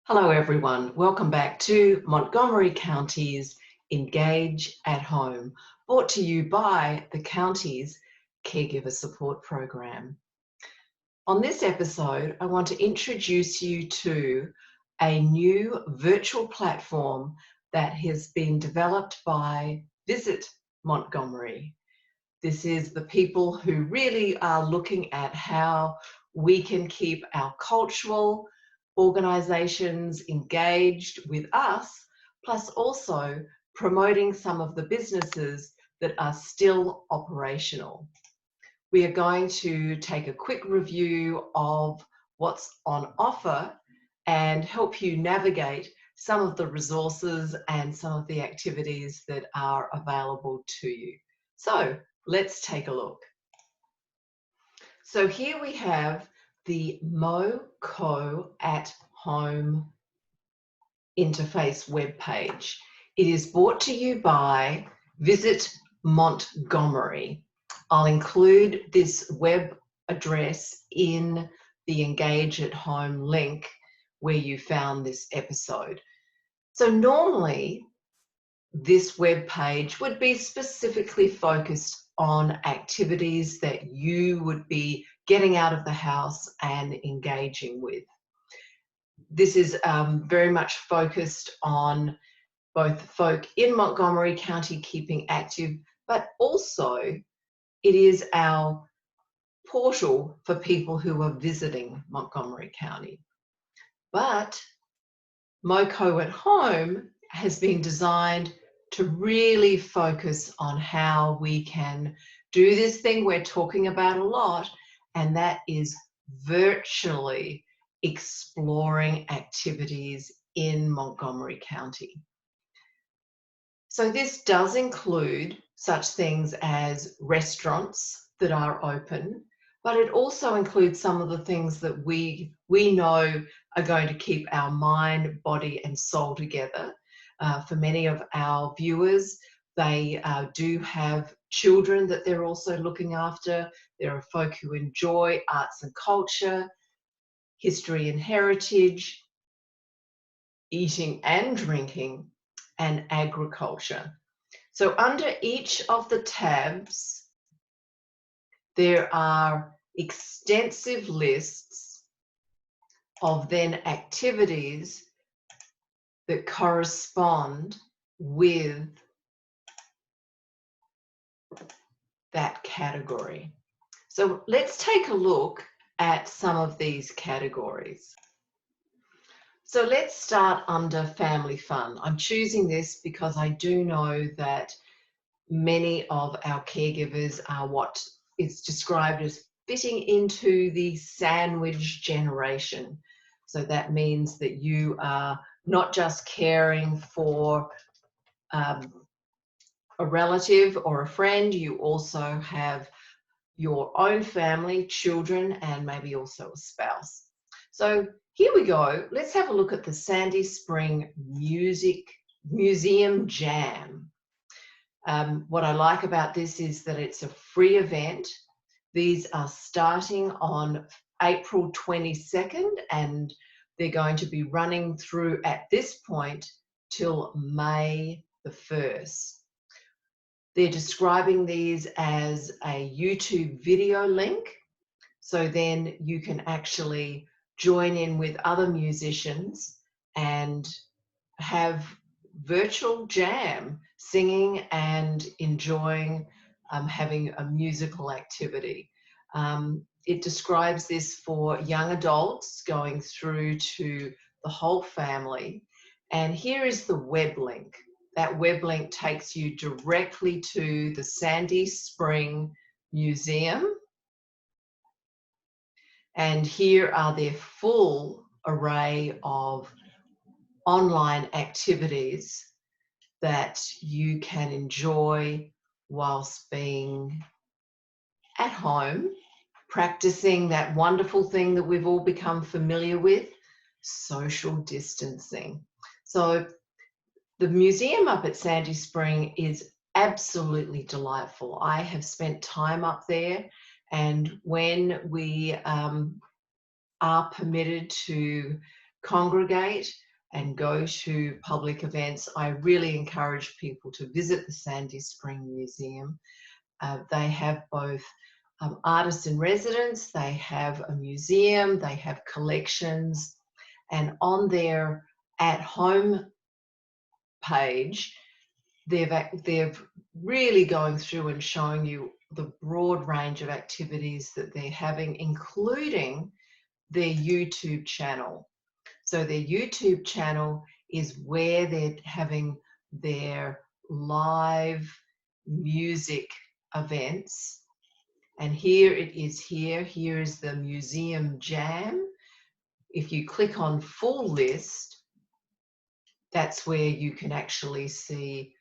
Hello everyone, welcome back to Montgomery County's Engage at Home, brought to you by the county's Caregiver Support Program. On this episode, I want to introduce you to a new virtual platform that has been developed by Visit Montgomery. This is the people who really are looking at how we can keep our cultural organisations engaged with us, plus also promoting some of the businesses that are still operational. We are going to take a quick review of what's on offer and help you navigate some of the resources and some of the activities that are available to you. So let's take a look. So here we have the MoCo at Home interface web page. It is brought to you by Visit Montgomery. I'll include this web address in the Engage at Home link where you found this episode. So normally this web page would be specifically focused on activities that you would be getting out of the house and engaging with. This is very much focused on both folk in Montgomery County keeping active, but also it is our portal for people who are visiting Montgomery County. But MoCo at Home has been designed to really focus on how we can do this thing we're talking about a lot, and that is virtually exploring activities in Montgomery County. So this does include such things as restaurants that are open, but it also includes some of the things that we know are going to keep our mind, body and soul together. For many of our viewers, they do have children that they're also looking after. There are folk who enjoy arts and culture, history and heritage, eating and drinking, and agriculture. So under each of the tabs, there are extensive lists of then activities that correspond with that category. So let's take a look at some of these categories. So let's start under family fun. I'm choosing this because I do know that many of our caregivers are what is described as fitting into the sandwich generation. So that means that you are not just caring for a relative or a friend, you also have your own family, children, and maybe also a spouse. So here we go. Let's have a look at the Sandy Spring Museum Jam. What I like about this is that it's a free event. These are starting on April 22nd and they're going to be running through at this point till May the 1st. They're describing these as a YouTube video link. So then you can actually join in with other musicians and have virtual jam, singing and enjoying having a musical activity. It describes this for young adults going through to the whole family. And here is the web link. That web link takes you directly to the Sandy Spring Museum. And here are their full array of online activities that you can enjoy whilst being at home, practicing that wonderful thing that we've all become familiar with, social distancing. So the museum up at Sandy Spring is absolutely delightful. I have spent time up there, and when we are permitted to congregate and go to public events, I really encourage people to visit the Sandy Spring Museum. They have both artists in residence, they have a museum, they have collections, and on their at-home page, they're really going through and showing you the broad range of activities that they're having, including their YouTube channel. So their YouTube channel is where they're having their live music events. And here it is here. Here is the museum jam. If you click on full list, that's where you can actually see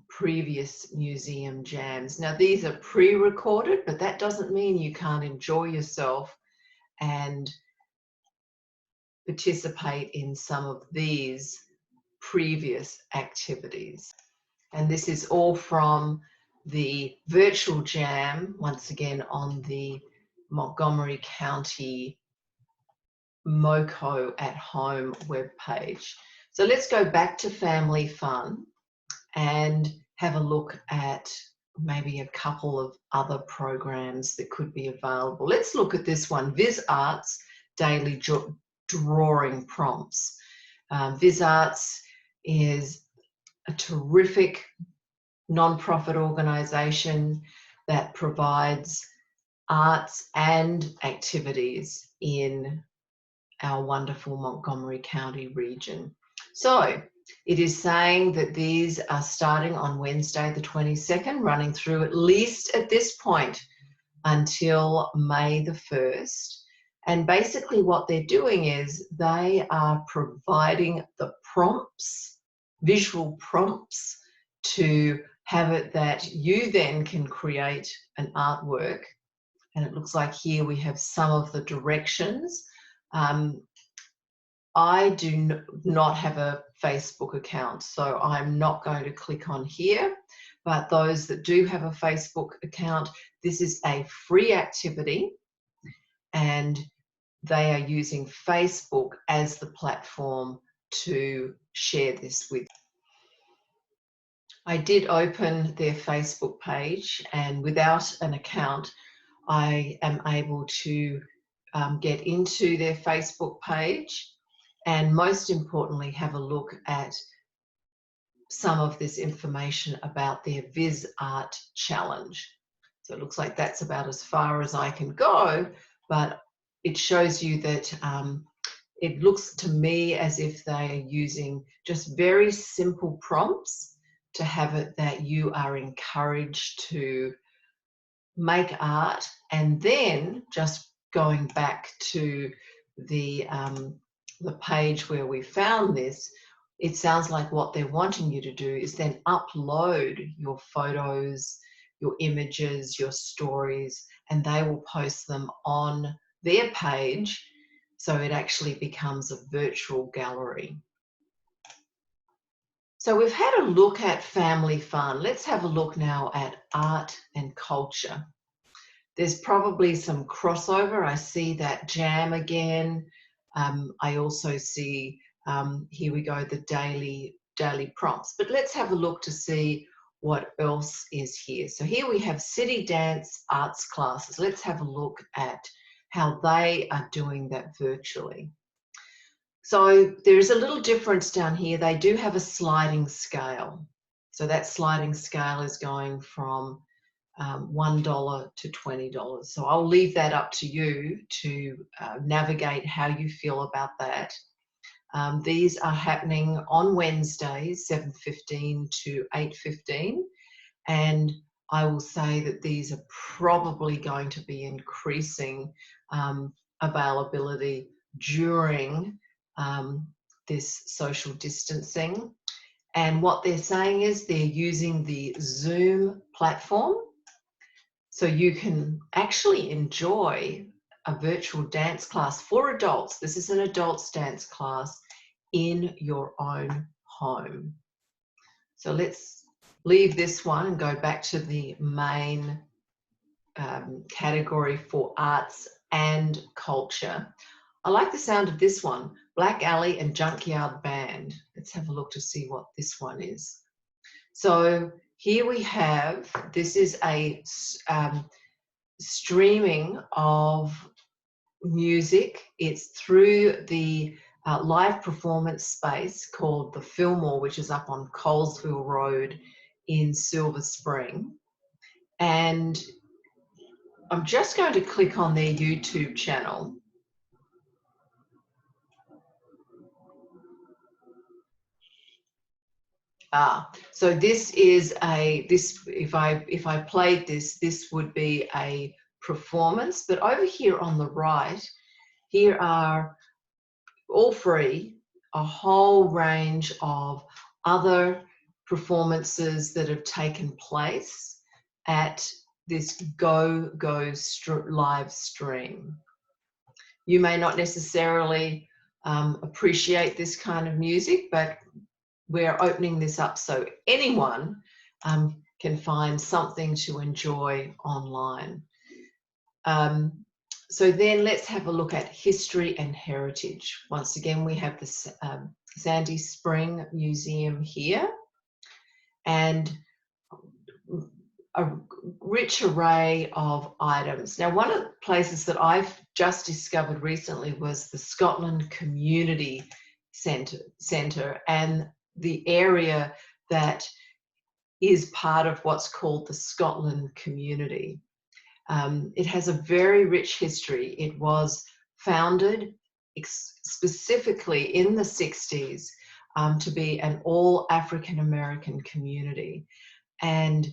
previous museum jams. Now these are pre-recorded, but that doesn't mean you can't enjoy yourself and participate in some of these previous activities. And this is all from the virtual jam, once again on the Montgomery County MoCo at Home webpage. So let's go back to family fun and have a look at maybe a couple of other programs that could be available. Let's look at this one, Viz Arts Daily Drawing Prompts. Viz Arts is a terrific non-profit organisation that provides arts and activities in our wonderful Montgomery County region. So it is saying that these are starting on Wednesday the 22nd, running through at least at this point until May the 1st. And basically what they're doing is they are providing the prompts, visual prompts, to have it that you then can create an artwork. And it looks like here we have some of the directions. I do not have a Facebook account, so I'm not going to click on here. But those that do have a Facebook account, this is a free activity, and they are using Facebook as the platform to share this with. I did open their Facebook page, and without an account, I am able to get into their Facebook page and most importantly have a look at some of this information about their Viz Art Challenge. So it looks like that's about as far as I can go, but it shows you that it looks to me as if they are using just very simple prompts to have it that you are encouraged to make art, and then just going back to the page where we found this, it sounds like what they're wanting you to do is then upload your photos, your images, your stories, and they will post them on their page, so it actually becomes a virtual gallery. So we've had a look at family fun. Let's have a look now at art and culture. There's probably some crossover. I see that jam again. I also see, here we go, the daily prompts. But let's have a look to see what else is here. So here we have city dance arts classes. Let's have a look at how they are doing that virtually. So there is a little difference down here. They do have a sliding scale. So that sliding scale is going from $1 to $20. So I'll leave that up to you to navigate how you feel about that. These are happening on Wednesdays, 7:15 to 8:15. And I will say that these are probably going to be increasing availability during this social distancing. And what they're saying is they're using the Zoom platform, so you can actually enjoy a virtual dance class for adults. This is an adults dance class in your own home. So let's leave this one and go back to the main category for arts and culture. I like the sound of this one, Black Alley and Junkyard Band. Let's have a look to see what this one is. So here we have, this is a streaming of music. It's through the live performance space called the Fillmore, which is up on Colesville Road in Silver Spring. And I'm just going to click on their YouTube channel. So this is if I played this would be a performance, but over here on the right, here are all free, a whole range of other performances that have taken place at this live stream. You may not necessarily appreciate this kind of music, but we're opening this up so anyone can find something to enjoy online. So then let's have a look at history and heritage. Once again, we have the Sandy Spring Museum here, and a rich array of items. Now, one of the places that I've just discovered recently was the Scotland Community Centre and the area that is part of what's called the Scotland Community. It has a very rich history. It was founded specifically in the 60s to be an all African American community. And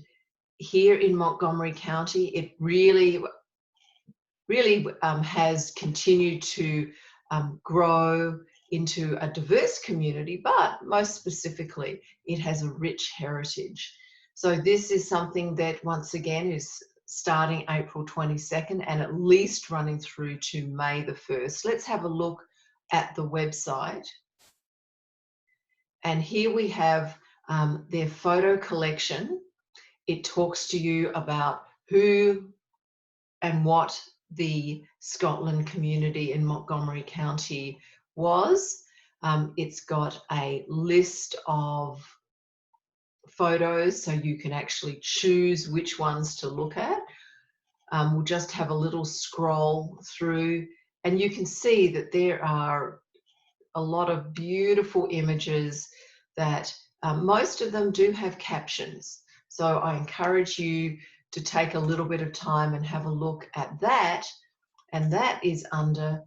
here in Montgomery County, it really has continued to grow into a diverse community, but most specifically, it has a rich heritage. So this is something that once again is starting April 22nd and at least running through to May the 1st. Let's have a look at the website. And here we have their photo collection. It talks to you about who and what the Scotland community in Montgomery County was. It's got a list of photos so you can actually choose which ones to look at. We'll just have a little scroll through and you can see that there are a lot of beautiful images that most of them do have captions. So I encourage you to take a little bit of time and have a look at that. And that is under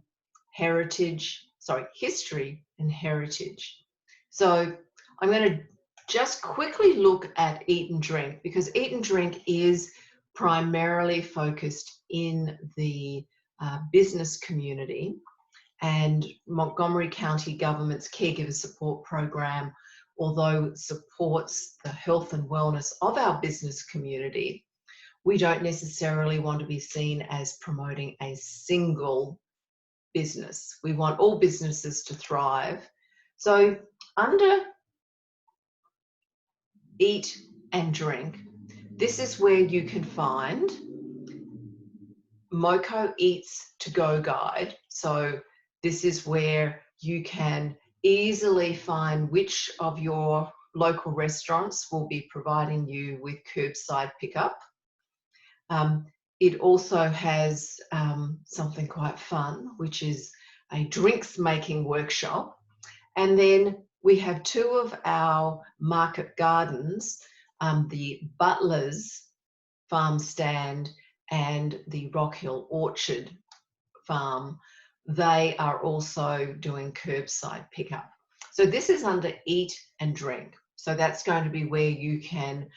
history and heritage. So I'm going to just quickly look at eat and drink, because eat and drink is primarily focused in the business community, and Montgomery County government's Caregiver support program, although it supports the health and wellness of our business community, we don't necessarily want to be seen as promoting a single business. We want all businesses to thrive. So under eat and drink, this is where you can find MoCo Eats to Go guide. So this is where you can easily find which of your local restaurants will be providing you with curbside pickup. It also has something quite fun, which is a drinks making workshop. And then we have two of our market gardens, the Butler's Farm Stand and the Rock Hill Orchard Farm. They are also doing curbside pickup. So this is under eat and drink. So that's going to be where you can,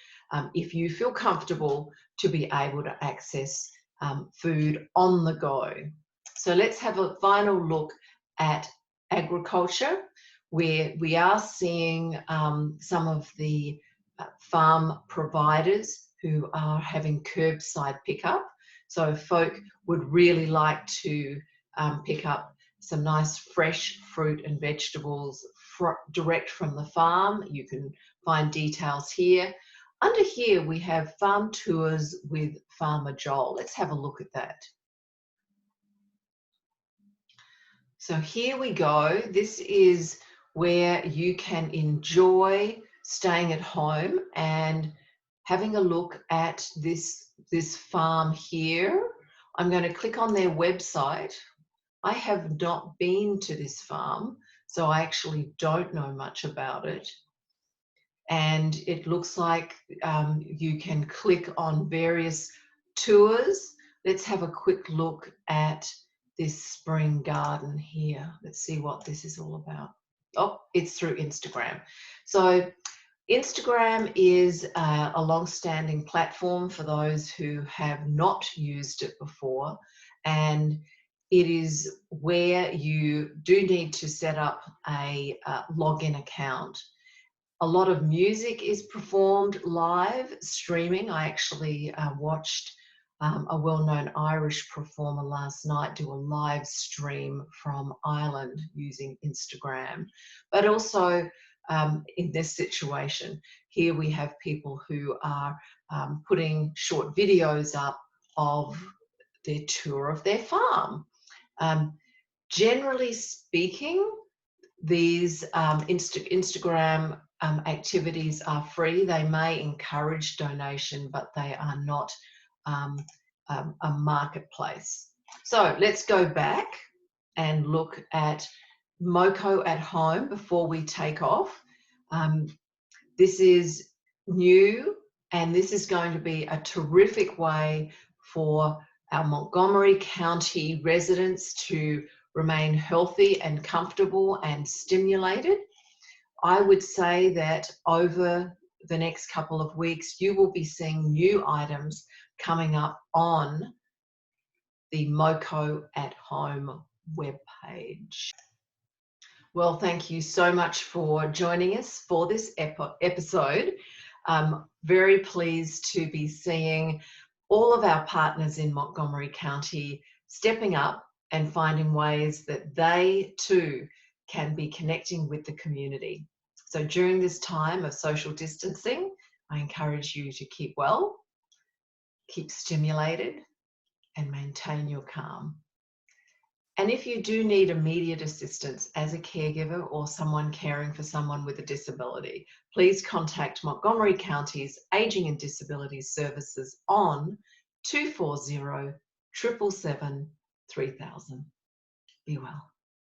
if you feel comfortable, to be able to access food on the go. So let's have a final look at agriculture, where we are seeing some of the farm providers who are having curbside pickup. So if folk would really like to pick up some nice fresh fruit and vegetables direct from the farm, you can find details here. Under here, we have farm tours with Farmer Joel. Let's have a look at that. So here we go. This is where you can enjoy staying at home and having a look at this farm here. I'm going to click on their website. I have not been to this farm, so I actually don't know much about it. And it looks like you can click on various tours. Let's have a quick look at this spring garden here. Let's see what this is all about. Oh, it's through Instagram. So Instagram is a long-standing platform for those who have not used it before, and it is where you do need to set up a login account. A lot of music is performed live streaming. I actually watched a well-known Irish performer last night do a live stream from Ireland using Instagram. But also in this situation, here we have people who are putting short videos up of their tour of their farm. Generally speaking, these Instagram activities are free. They may encourage donation, but they are not a marketplace. So let's go back and look at MoCo at home before we take off. This is new, and this is going to be a terrific way for our Montgomery County residents to remain healthy and comfortable and stimulated. I would say that over the next couple of weeks, you will be seeing new items coming up on the MoCo at Home webpage. Well, thank you so much for joining us for this episode. I'm very pleased to be seeing all of our partners in Montgomery County stepping up and finding ways that they too can be connecting with the community. So during this time of social distancing, I encourage you to keep well, keep stimulated, and maintain your calm. And if you do need immediate assistance as a caregiver or someone caring for someone with a disability, please contact Montgomery County's Aging and Disabilities Services on 240 777 3000. Be well.